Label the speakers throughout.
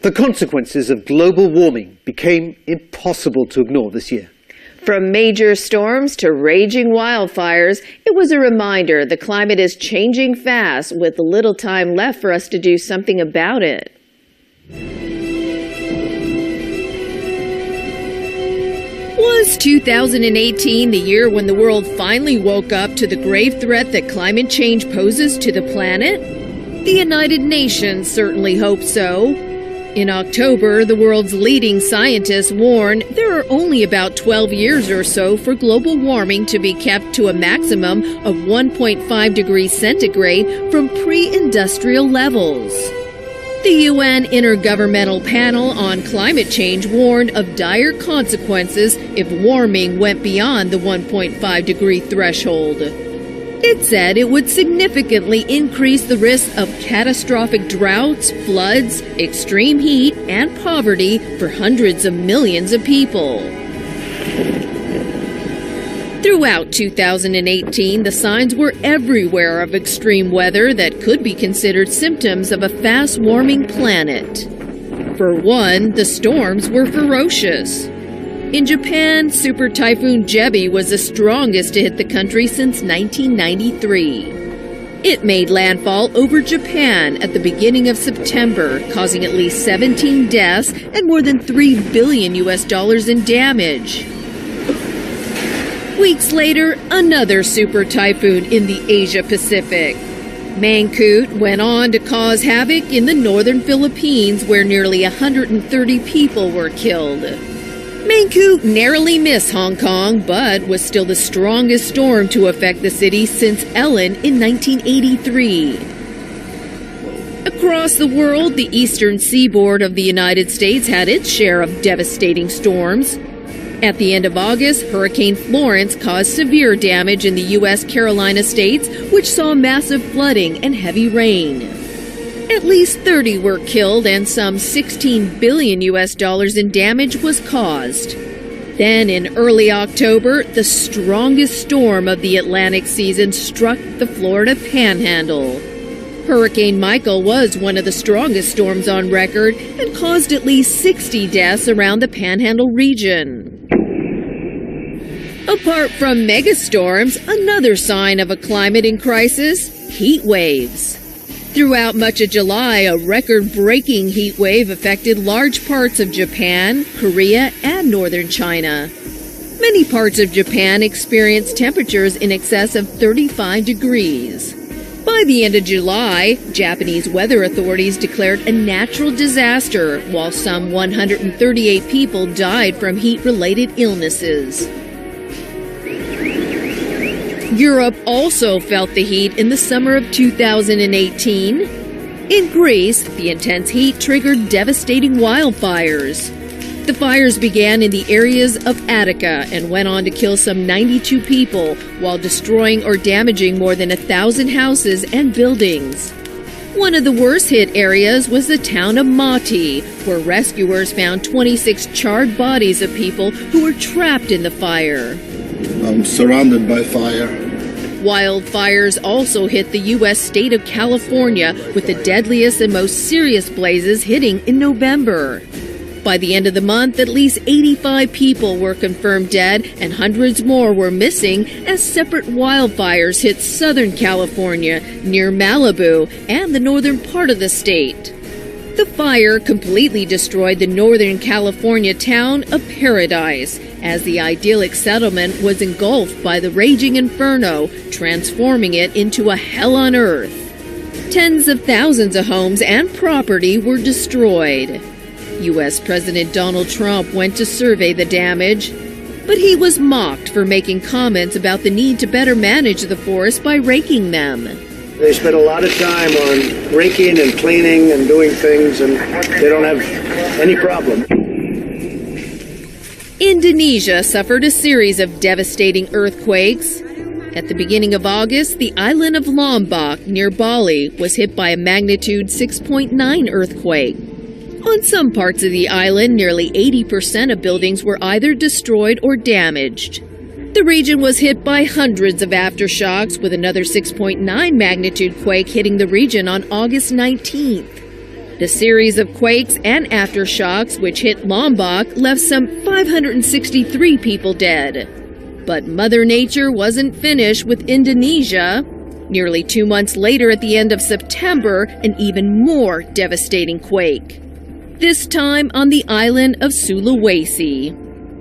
Speaker 1: The consequences of global warming became impossible to ignore this year.
Speaker 2: From major storms to raging wildfires, it was a reminder the climate is changing fast with little time left for us to do something about it. Was 2018 the year when the world finally woke up to the grave threat that climate change poses to the planet? The United Nations certainly hoped so. In October, the world's leading scientists warn there are only about 12 years or so for global warming to be kept to a maximum of 1.5 degrees centigrade from pre-industrial levels. The UN Intergovernmental Panel on Climate Change warned of dire consequences if warming went beyond the 1.5 degree threshold. It said it would significantly increase the risk of catastrophic droughts, floods, extreme heat, and poverty for hundreds of millions of people. Throughout 2018, the signs were everywhere of extreme weather that could be considered symptoms of a fast-warming planet. For one, the storms were ferocious. In Japan, Super Typhoon Jebi was the strongest to hit the country since 1993. It made landfall over Japan at the beginning of September, causing at least 17 deaths and more than $3 billion in damage. Weeks later, another super typhoon in the Asia-Pacific. Mangkhut went on to cause havoc in the northern Philippines, where nearly 130 people were killed. Mangkhut narrowly missed Hong Kong, but was still the strongest storm to affect the city since Ellen in 1983. Across the world, the eastern seaboard of the United States had its share of devastating storms. At the end of August, Hurricane Florence caused severe damage in the U.S. Carolina states, which saw massive flooding and heavy rain. At least 30 were killed and some $16 billion in damage was caused. Then in early October, the strongest storm of the Atlantic season struck the Florida Panhandle. Hurricane Michael was one of the strongest storms on record and caused at least 60 deaths around the Panhandle region. Apart from megastorms, another sign of a climate in crisis: heat waves. Throughout much of July, a record-breaking heat wave affected large parts of Japan, Korea, and northern China. Many parts of Japan experienced temperatures in excess of 35 degrees. By the end of July, Japanese weather authorities declared a natural disaster, while some 138 people died from heat-related illnesses. Europe also felt the heat in the summer of 2018. In Greece, the intense heat triggered devastating wildfires. The fires began in the areas of Attica and went on to kill some 92 people while destroying or damaging more than 1,000 houses and buildings. One of the worst hit areas was the town of Mati, where rescuers found 26 charred bodies of people who were trapped in the fire.
Speaker 3: I'm surrounded by fire.
Speaker 2: Wildfires also hit the U.S. state of California, with the deadliest and most serious blazes hitting in November. By the end of the month, at least 85 people were confirmed dead and hundreds more were missing as separate wildfires hit Southern California, near Malibu, and the northern part of the state. The fire completely destroyed the Northern California town of Paradise, as the idyllic settlement was engulfed by the raging inferno, transforming it into a hell on earth. Tens of thousands of homes and property were destroyed. U.S. President Donald Trump went to survey the damage, but he was mocked for making comments about the need to better manage the forest by raking them.
Speaker 4: They spend a lot of time on raking and cleaning and doing things, and they don't have any problem.
Speaker 2: Indonesia suffered a series of devastating earthquakes. At the beginning of August, the island of Lombok near Bali was hit by a magnitude 6.9 earthquake. On some parts of the island, nearly 80% of buildings were either destroyed or damaged. The region was hit by hundreds of aftershocks, with another 6.9 magnitude quake hitting the region on August 19th. The series of quakes and aftershocks which hit Lombok left some 563 people dead. But Mother Nature wasn't finished with Indonesia. Nearly 2 months later, at the end of September, an even more devastating quake. This time on the island of Sulawesi.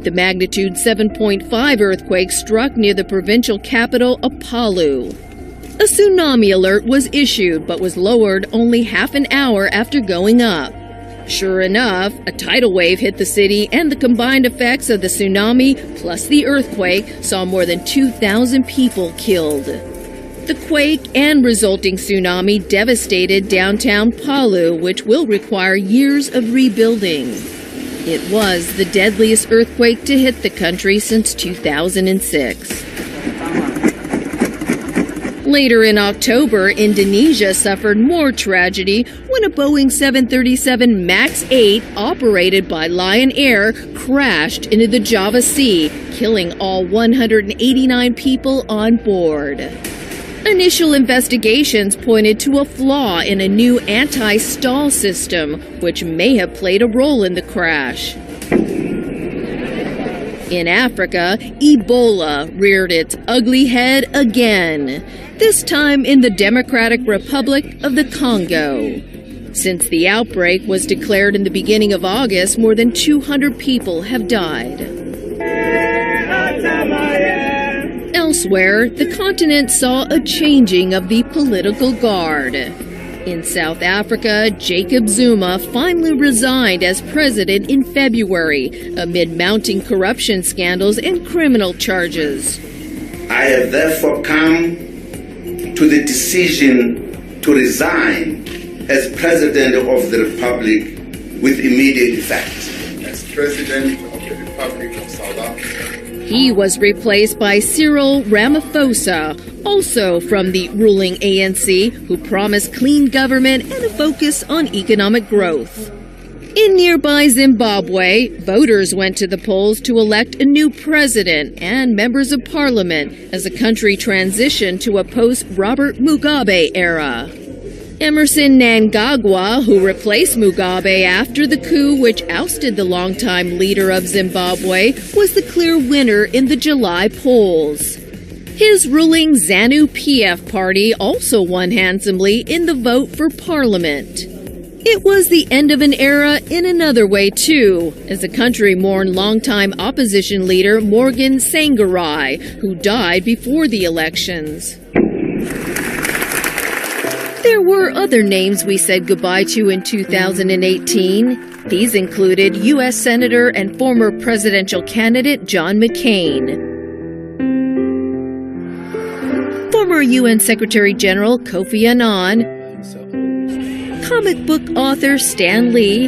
Speaker 2: The magnitude 7.5 earthquake struck near the provincial capital of Palu. A tsunami alert was issued, but was lowered only half an hour after going up. Sure enough, a tidal wave hit the city, and the combined effects of the tsunami plus the earthquake saw more than 2,000 people killed. The quake and resulting tsunami devastated downtown Palu, which will require years of rebuilding. It was the deadliest earthquake to hit the country since 2006. Later in October, Indonesia suffered more tragedy when a Boeing 737 MAX 8 operated by Lion Air crashed into the Java Sea, killing all 189 people on board. Initial investigations pointed to a flaw in a new anti-stall system, which may have played a role in the crash. In Africa, Ebola reared its ugly head again, this time in the Democratic Republic of the Congo. Since the outbreak was declared in the beginning of August, more than 200 people have died. Elsewhere, the continent saw a changing of the political guard. In South Africa, Jacob Zuma finally resigned as president in February amid mounting corruption scandals and criminal charges.
Speaker 5: I have therefore come to the decision to resign as president of the Republic with immediate effect.
Speaker 3: As President of the Republic of South Africa,
Speaker 2: he was replaced by Cyril Ramaphosa, also from the ruling ANC, who promised clean government and a focus on economic growth. In nearby Zimbabwe, voters went to the polls to elect a new president and members of parliament as the country transitioned to a post-Robert Mugabe era. Emerson Mnangagwa, who replaced Mugabe after the coup which ousted the longtime leader of Zimbabwe, was the clear winner in the July polls. His ruling ZANU-PF party also won handsomely in the vote for parliament. It was the end of an era in another way, too, as the country mourned longtime opposition leader Morgan Tsvangirai, who died before the elections. There were other names we said goodbye to in 2018. These included U.S. Senator and former presidential candidate John McCain, former UN Secretary General Kofi Annan, comic book author Stan Lee,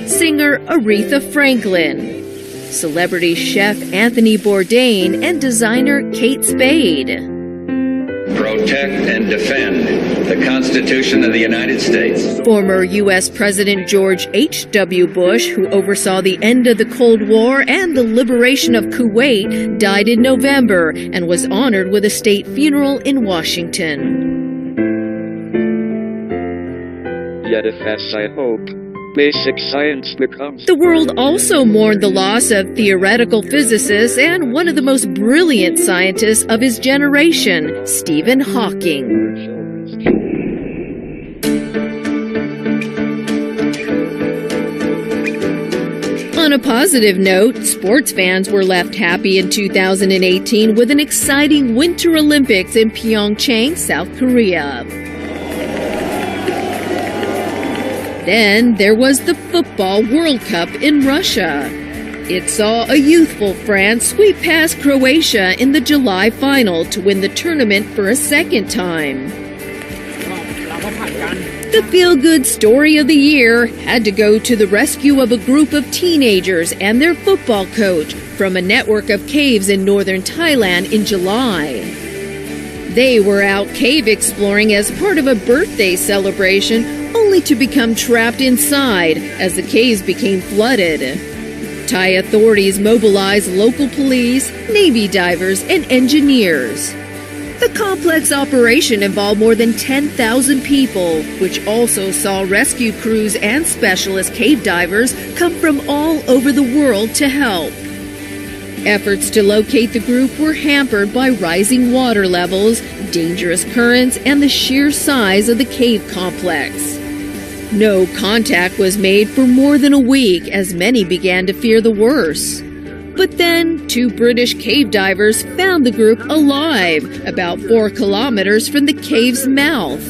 Speaker 2: singer Aretha Franklin, celebrity chef Anthony Bourdain, and designer Kate Spade.
Speaker 6: Protect and defend the Constitution of the United States.
Speaker 2: Former U.S. President George H.W. Bush, who oversaw the end of the Cold War and the liberation of Kuwait, died in November and was honored with a state funeral in Washington.
Speaker 7: Yet if, as I hope, basic science becomes...
Speaker 2: The world also mourned the loss of theoretical physicist and one of the most brilliant scientists of his generation, Stephen Hawking. On a positive note, sports fans were left happy in 2018 with an exciting Winter Olympics in Pyeongchang, South Korea. Then there was the Football World Cup in Russia. It saw a youthful France sweep past Croatia in the July final to win the tournament for a second time. The feel-good story of the year had to go to the rescue of a group of teenagers and their football coach from a network of caves in northern Thailand in July. They were out cave exploring as part of a birthday celebration, only to become trapped inside as the caves became flooded. Thai authorities mobilized local police, Navy divers, and engineers. The complex operation involved more than 10,000 people, which also saw rescue crews and specialist cave divers come from all over the world to help. Efforts to locate the group were hampered by rising water levels, dangerous currents, and the sheer size of the cave complex. No contact was made for more than a week as many began to fear the worst. But then, 2 British cave divers found the group alive, about 4 kilometers from the cave's mouth.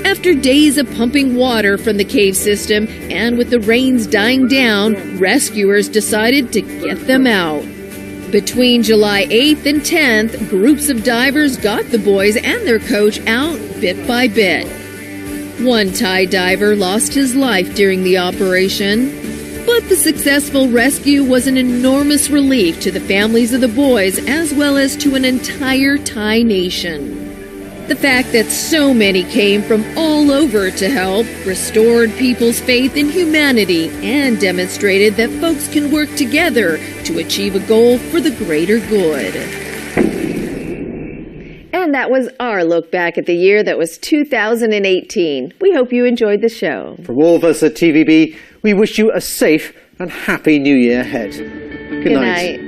Speaker 2: After days of pumping water from the cave system, and with the rains dying down, rescuers decided to get them out. Between July 8th and 10th, groups of divers got the boys and their coach out bit by bit. One Thai diver lost his life during the operation. But the successful rescue was an enormous relief to the families of the boys as well as to an entire Thai nation. The fact that so many came from all over to help restored people's faith in humanity and demonstrated that folks can work together to achieve a goal for the greater good. And that was our look back at the year that was 2018. We hope you enjoyed the show.
Speaker 1: From all of us at TVB, we wish you a safe and happy new year ahead. Good night.